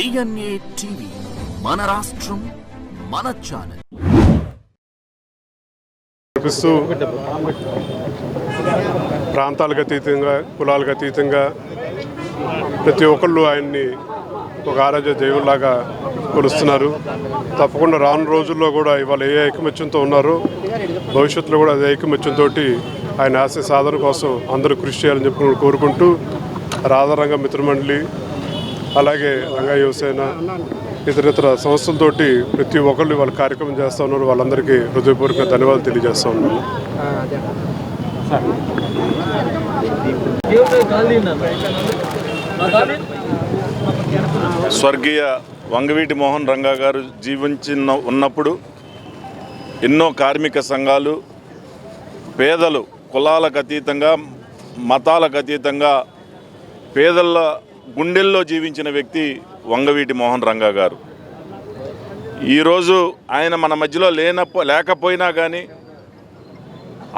DNA TV మన రాష్ట్రం మన ఛానల్ ప్రాంతాలకు అతీతంగా కులాలకు అతీతంగా ప్రతి ఒక్కళ్ళు ఆయన్ని ఒక ఆరాధ్య దేవుళ్లాగా కొలుస్తున్నారు. తప్పకుండా రాను రోజుల్లో కూడా ఇవాళ ఏ ఐకమత్యంతో ఉన్నారో భవిష్యత్తులో కూడా అదే ఐకమత్యంతో ఆయన ఆశయ సాధన కోసం అందరూ కృషి చేయాలని చెప్పి కోరుకుంటూ రాధారంగ మిత్రమండలి అలాగే రంగా యువసేన ఇతరితర సంస్థలతోటి ప్రతి ఒక్కళ్ళు వాళ్ళ కార్యక్రమం చేస్తూ ఉన్నారు. వాళ్ళందరికీ హృదయపూర్వక ధన్యవాదాలు తెలియజేస్తూ ఉన్నాను. స్వర్గీయ వంగవీటి మోహన్ రంగా గారు ఉన్నప్పుడు ఎన్నో కార్మిక సంఘాలు పేదలు కులాలకు అతీతంగా మతాలకు అతీతంగా పేదల గుండెల్లో జీవించిన వ్యక్తి వంగవీటి మోహన్ రంగా గారు. ఈరోజు ఆయన మన మధ్యలో లేకపోయినా కానీ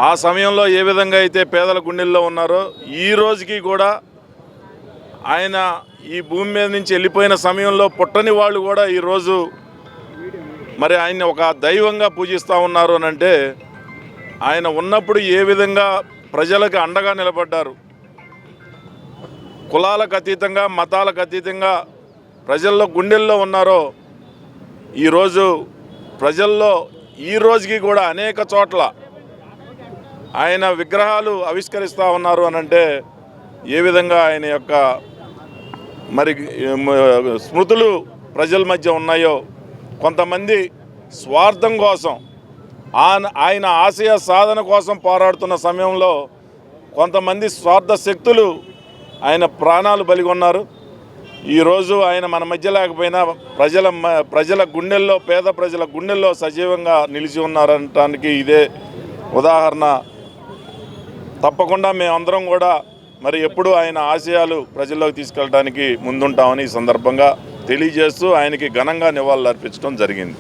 ఆ సమయంలో ఏ విధంగా అయితే పేదల గుండెల్లో ఉన్నారో ఈ రోజుకి కూడా ఆయన ఈ భూమి మీద నుంచి వెళ్ళిపోయిన సమయంలో పుట్టని వాళ్ళు కూడా ఈరోజు మరి ఆయన్ని ఒక దైవంగా పూజిస్తూ ఉన్నారు అని అంటే ఆయన ఉన్నప్పుడు ఏ విధంగా ప్రజలకు అండగా నిలబడ్డారు. కులాలకు అతీతంగా మతాలకు అతీతంగా ప్రజల్లో గుండెల్లో ఉన్నారో ఈరోజు ప్రజల్లో ఈ రోజుకి కూడా అనేక చోట్ల ఆయన విగ్రహాలు ఆవిష్కరిస్తూ ఉన్నారు అని అంటే ఏ విధంగా ఆయన యొక్క మరి స్మృతులు ప్రజల మధ్య ఉన్నాయో కొంతమంది స్వార్థం కోసం ఆయన ఆశయ సాధన కోసం పోరాడుతున్న సమయంలో కొంతమంది స్వార్థ శక్తులు ఆయన ప్రాణాలు బలిగొన్నారు. ఈరోజు ఆయన మన మధ్య లేకపోయినా ప్రజల గుండెల్లో పేద ప్రజల గుండెల్లో సజీవంగా నిలిచి ఉన్నారనటానికి ఇదే ఉదాహరణ. తప్పకుండా మేమందరం కూడా మరి ఎప్పుడు ఆయన ఆశయాలు ప్రజల్లోకి తీసుకెళ్ళడానికి ముందుంటామని ఈ సందర్భంగా తెలియజేస్తూ ఆయనకి ఘనంగా నివాళులు అర్పించడం జరిగింది.